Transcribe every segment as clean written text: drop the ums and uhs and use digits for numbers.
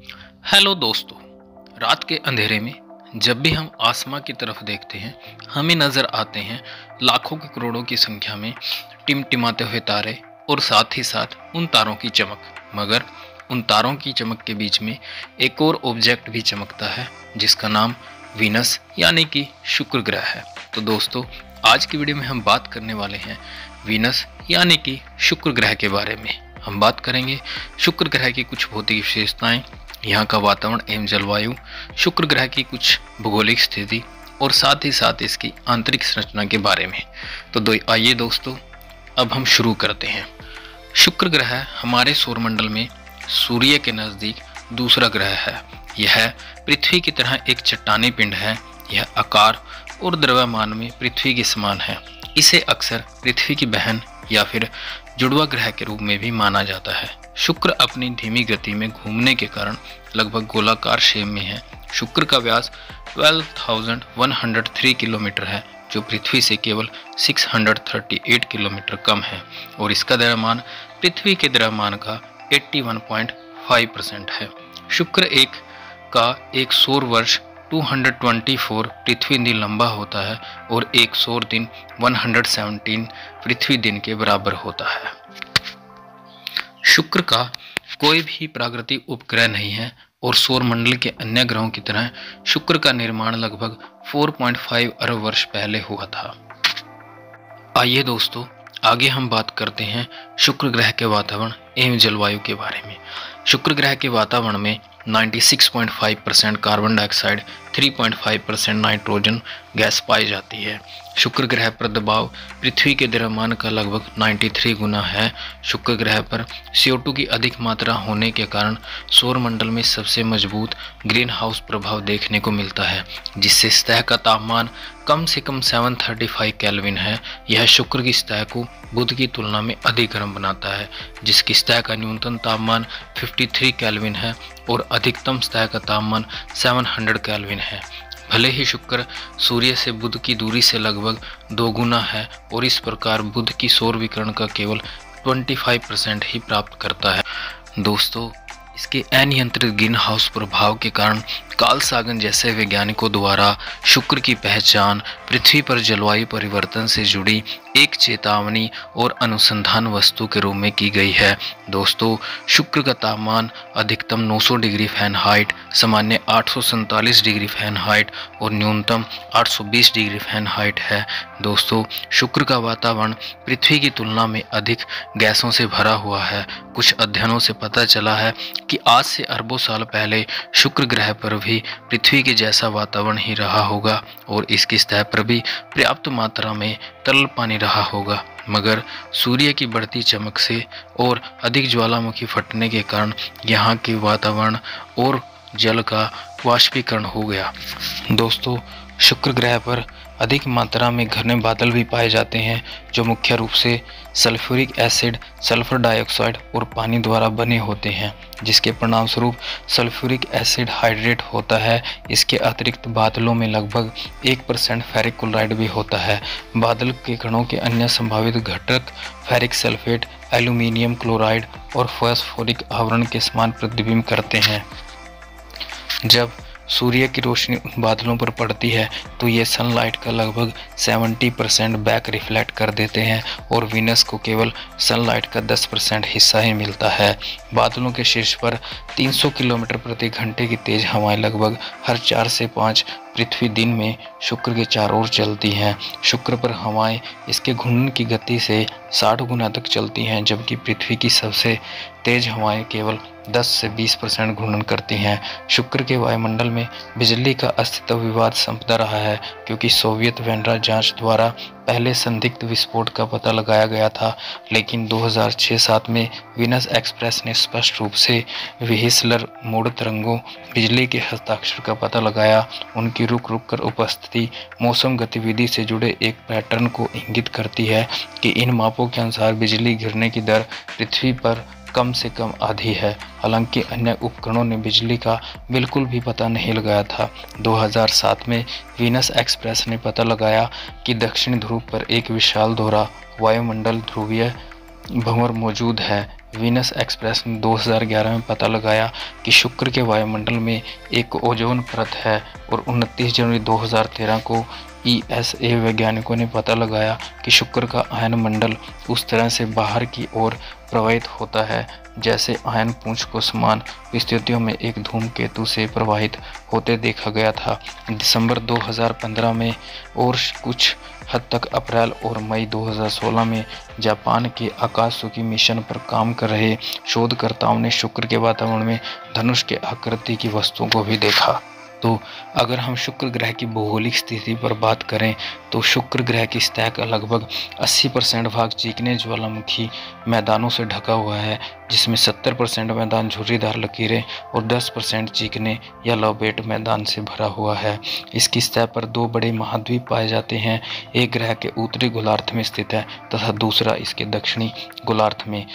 Hello दोस्तों। रात के अंधेरे में जब भी हम आसमां की तरफ देखते हैं, हमें नज़र आते हैं लाखों के करोड़ों की संख्या में टिमटिमाते हुए तारे और साथ ही साथ उन तारों की चमक। मगर उन तारों की चमक के बीच में एक और ऑब्जेक्ट भी चमकता है जिसका नाम वीनस यानी कि शुक्र ग्रह है। तो दोस्तों, आज की वीडियो में हम बात करने वाले हैं वीनस यानी कि शुक्र ग्रह के बारे में। हम बात करेंगे शुक्र ग्रह की कुछ भौतिक विशेषताएं, यहाँ का वातावरण एवं जलवायु, शुक्र ग्रह की कुछ भौगोलिक स्थिति और साथ ही साथ इसकी आंतरिक संरचना के बारे में। तो आइए दोस्तों, अब हम शुरू करते हैं। शुक्र ग्रह हमारे सौरमंडल में सूर्य के नज़दीक दूसरा ग्रह है। यह पृथ्वी की तरह एक चट्टानी पिंड है। यह आकार और द्रव्यमान में पृथ्वी के समान है। इसे अक्सर पृथ्वी की बहन या फिर जुड़वा ग्रह के रूप में भी माना जाता है। शुक्र अपनी धीमी गति में घूमने के कारण लगभग गोलाकार शेप में है। शुक्र का व्यास 12,103 किलोमीटर है, जो पृथ्वी से केवल 638 किलोमीटर कम है, और इसका द्रव्यमान पृथ्वी के द्रव्यमान का 81.5% है। शुक्र एक सौर वर्ष 224 पृथ्वी दिन लंबा होता है और एक सौर दिन 117 पृथ्वी दिन के बराबर होता है। शुक्र का कोई भी प्राकृतिक उपग्रह नहीं है और सौरमंडल के अन्य ग्रहों की तरह शुक्र का निर्माण लगभग 4.5 अरब वर्ष पहले हुआ था। आइए दोस्तों, आगे हम बात करते हैं शुक्र ग्रह के वातावरण एवं जलवायु के बारे में। शुक्र ग्रह के वातावरण में 96.5% कार्बन डाइऑक्साइड, 3.5% नाइट्रोजन गैस पाई जाती है। शुक्र ग्रह पर दबाव पृथ्वी के द्रव्यमान का लगभग 93 गुना है। शुक्र ग्रह पर CO2 की अधिक मात्रा होने के कारण सौरमंडल में सबसे मजबूत ग्रीन हाउस प्रभाव देखने को मिलता है, जिससे सतह का तापमान कम से कम 735 केल्विन है। यह शुक्र की सतह को बुध की तुलना में अधिक गर्म बनाता है, जिसकी सतह का न्यूनतम तापमान 53 केल्विन है और अधिकतम सतह का तापमान 700 केल्विन है। भले ही शुक्र सूर्य से बुध की दूरी से लगभग 2 गुना है और इस प्रकार बुध की सौर विकिरण का केवल 25% ही प्राप्त करता है। दोस्तों, इसके अनियंत्रित ग्रीन हाउस प्रभाव के कारण कार्ल सागन जैसे वैज्ञानिकों द्वारा शुक्र की पहचान पृथ्वी पर जलवायु परिवर्तन से जुड़ी एक चेतावनी और अनुसंधान वस्तु के रूप में की गई है। दोस्तों, शुक्र का तापमान अधिकतम 900 डिग्री फ़ारेनहाइट, सामान्य 847 डिग्री फ़ारेनहाइट और न्यूनतम 820 डिग्री फ़ारेनहाइट है। दोस्तों, शुक्र का वातावरण पृथ्वी की तुलना में अधिक गैसों से भरा हुआ है। कुछ अध्ययनों से पता चला है कि आज से अरबों साल पहले शुक्र ग्रह पर भी पृथ्वी के जैसा वातावरण ही रहा होगा और इसकी सतह पर भी पर्याप्त मात्रा में तरल पानी रहा होगा, मगर सूर्य की बढ़ती चमक से और अधिक ज्वालामुखी फटने के कारण यहाँ के वातावरण और जल का वाष्पीकरण हो गया। दोस्तों, शुक्र ग्रह पर अधिक मात्रा में घने बादल भी पाए जाते हैं, जो मुख्य रूप से सल्फ्यूरिक एसिड, सल्फर डाइऑक्साइड और पानी द्वारा बने होते हैं, जिसके परिणामस्वरूप सल्फ्यूरिक एसिड हाइड्रेट होता है। इसके अतिरिक्त बादलों में लगभग 1% फेरिक क्लोराइड भी होता है। बादल के कणों के अन्य संभावित घटक फेरिक सल्फेट, एल्यूमिनियम क्लोराइड और फास्फोरिक आवरण के समान प्रतिबिंब करते हैं। जब सूर्य की रोशनी उन बादलों पर पड़ती है तो ये सनलाइट का लगभग 70% बैक रिफ्लेक्ट कर देते हैं और वीनस को केवल सनलाइट का 10% हिस्सा ही मिलता है। बादलों के शीर्ष पर 300 किलोमीटर प्रति घंटे की तेज हवाएं लगभग हर 4 से 5 पृथ्वी दिन में शुक्र के चारों ओर चलती हैं। शुक्र पर हवाएं इसके घूर्णन की गति से 60 गुना तक चलती हैं, जबकि पृथ्वी की सबसे तेज हवाएं केवल 10 से 20% घूर्णन करती हैं। शुक्र के वायुमंडल में बिजली का अस्तित्व विवाद संपदा रहा है, क्योंकि सोवियत वेनरा जांच द्वारा पहले संदिग्ध विस्फोट का पता लगाया गया था, लेकिन 2006-07 में वीनस एक्सप्रेस ने स्पष्ट रूप से व्हीसलर मोड तरंगों बिजली के हस्ताक्षर का पता लगाया। उनकी रुक रुक कर उपस्थिति मौसम गतिविधि से जुड़े एक पैटर्न को इंगित करती है कि इन मापों के अनुसार बिजली गिरने की दर पृथ्वी पर कम से कम आधी है। हालांकि अन्य उपकरणों ने बिजली का बिल्कुल भी पता नहीं लगाया था। 2007 में वीनस एक्सप्रेस ने पता लगाया कि दक्षिण ध्रुव पर एक विशाल दोहरा वायुमंडल ध्रुवीय भंवर मौजूद है। वीनस एक्सप्रेस ने 2011 में पता लगाया कि शुक्र के वायुमंडल में एक ओजोन परत है और 29 जनवरी 2013 को ESA वैज्ञानिकों ने पता लगाया कि शुक्र का आयन मंडल उस तरह से बाहर की ओर प्रवाहित होता है जैसे आयन पुंज को समान परिस्थितियों में एक धूमकेतु से प्रवाहित होते देखा गया था। दिसंबर 2015 में और कुछ हद तक अप्रैल और मई 2016 में जापान के आकाशचुंबी मिशन पर काम कर रहे शोधकर्ताओं ने शुक्र के वातावरण में धनुष के आकृति की वस्तुओं को भी देखा। तो अगर हम शुक्र ग्रह की भौगोलिक स्थिति पर बात करें तो शुक्र ग्रह की सतह का लगभग 80% भाग चीकने ज्वालामुखी मैदानों से ढका हुआ है, जिसमें 70% मैदान झुर्रीदार लकीरें और 10% चीकने या लौबेट मैदान से भरा हुआ है। इसकी सतह पर 2 बड़े महाद्वीप पाए जाते हैं, एक ग्रह के उत्तरी गोलार्ध में स्थित है तथा दूसरा इसके दक्षिणी गोलार्ध में।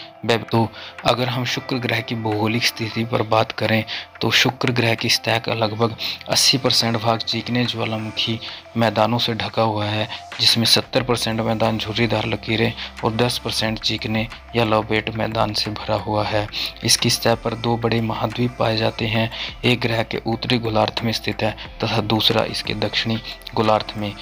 तो अगर हम शुक्र ग्रह की भौगोलिक स्थिति पर बात करें तो शुक्र ग्रह की सतह का लगभग 80% भाग चीकने ज्वालामुखी मैदानों से ढका हुआ है, जिसमें 70% मैदान झुर्रीदार लकीरें और 10% चीकने या लौबेट मैदान से भरा हुआ है। इसकी सतह पर 2 बड़े महाद्वीप पाए जाते हैं, एक ग्रह के उत्तरी गोलार्ध में स्थित है तथा दूसरा इसके दक्षिणी गोलार्ध में।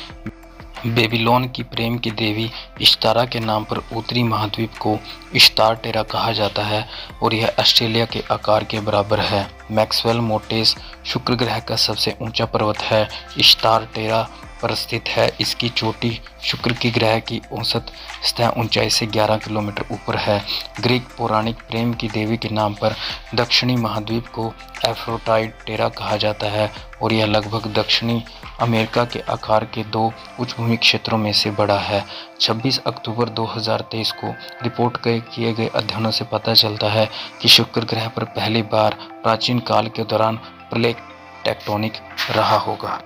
बेबीलोन की प्रेम की देवी इश्तारा के नाम पर उत्तरी महाद्वीप को इश्तार टेरा कहा जाता है और यह ऑस्ट्रेलिया के आकार के बराबर है। मैक्सवेल मोंटेस शुक्र ग्रह का सबसे ऊंचा पर्वत है, इश्तार टेरा पर स्थित है। इसकी चोटी शुक्र की ग्रह की औसत सतह ऊंचाई से 11 किलोमीटर ऊपर है। ग्रीक पौराणिक प्रेम की देवी के नाम पर दक्षिणी महाद्वीप को एफ्रोडाइट टेरा कहा जाता है और यह लगभग दक्षिणी अमेरिका के आकार के 2 उच्चभूमि क्षेत्रों में से बड़ा है। 26 अक्टूबर 2023 को रिपोर्ट किए गए अध्ययनों से पता चलता है कि शुक्र ग्रह पर पहली बार प्राचीन काल के दौरान प्लेट टेक्टोनिक रहा होगा।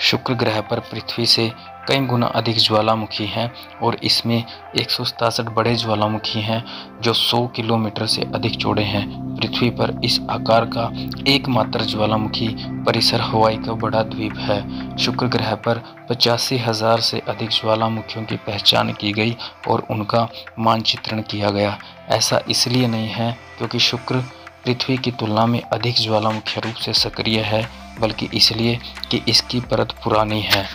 शुक्र ग्रह पर पृथ्वी से कई गुना अधिक ज्वालामुखी हैं और इसमें 167 बड़े ज्वालामुखी हैं जो 100 किलोमीटर से अधिक चौड़े हैं। पृथ्वी पर इस आकार का एकमात्र ज्वालामुखी परिसर हवाई का बड़ा द्वीप है। शुक्र ग्रह पर 85,000 से अधिक ज्वालामुखियों की पहचान की गई और उनका मानचित्रण किया गया। ऐसा इसलिए नहीं है क्योंकि शुक्र पृथ्वी की तुलना में अधिक ज्वालामुखी रूप से सक्रिय है, बल्कि इसलिए कि इसकी परत पुरानी है।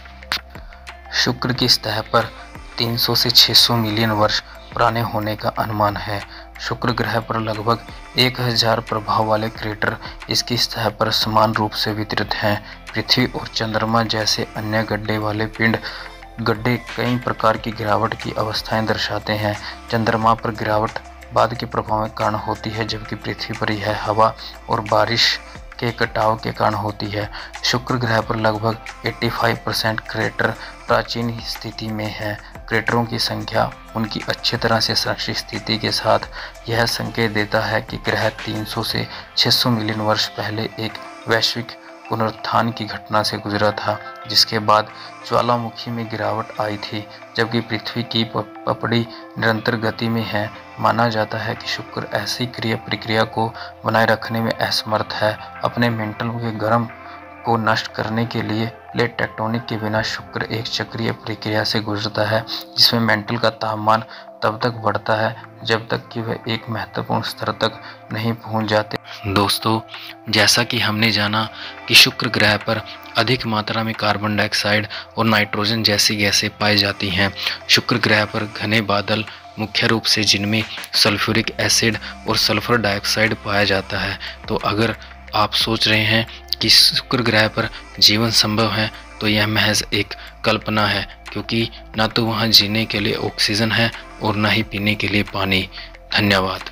शुक्र की सतह पर 300 से 600 मिलियन वर्ष पुराने होने का अनुमान है। शुक्र ग्रह पर लगभग 1000 प्रभाव वाले क्रेटर इसकी सतह पर समान रूप से वितरित हैं। पृथ्वी और चंद्रमा जैसे अन्य गड्ढे वाले गड्ढे कई प्रकार की गिरावट की अवस्थाएं दर्शाते हैं। चंद्रमा पर गिरावट बाद के प्रभाव के कारण होती है, जबकि पृथ्वी पर यह हवा और बारिश के कटाव के कारण होती है। शुक्र ग्रह पर लगभग 85% क्रेटर प्राचीन स्थिति में है। क्रेटरों की संख्या उनकी अच्छी तरह से संरक्षित स्थिति के साथ यह संकेत देता है कि ग्रह 300 से 600 मिलियन वर्ष पहले एक वैश्विक पुनरुत्थान की घटना से गुजरा था, जिसके बाद ज्वालामुखी में गिरावट आई थी, जबकि पृथ्वी की पपड़ी निरंतर गति में है। माना जाता है कि शुक्र ऐसी प्रक्रिया को बनाए रखने में असमर्थ है। अपने मेंटल के गर्म को नष्ट करने के लिए प्लेट टेक्टोनिक के बिना शुक्र एक चक्रीय प्रक्रिया से गुजरता है, जिसमें मेंटल का तापमान तब तक बढ़ता है जब तक कि वह एक महत्वपूर्ण स्तर तक नहीं पहुंच जाते। दोस्तों, जैसा कि हमने जाना कि शुक्र ग्रह पर अधिक मात्रा में कार्बन डाइऑक्साइड और नाइट्रोजन जैसी गैसें पाई जाती हैं। शुक्र ग्रह पर घने बादल मुख्य रूप से जिनमें सल्फ्यूरिक एसिड और सल्फर डाइऑक्साइड पाया जाता है। तो अगर आप सोच रहे हैं कि शुक्र ग्रह पर जीवन संभव है तो यह महज एक कल्पना है, क्योंकि ना तो वहाँ जीने के लिए ऑक्सीजन है और ना ही पीने के लिए पानी। धन्यवाद।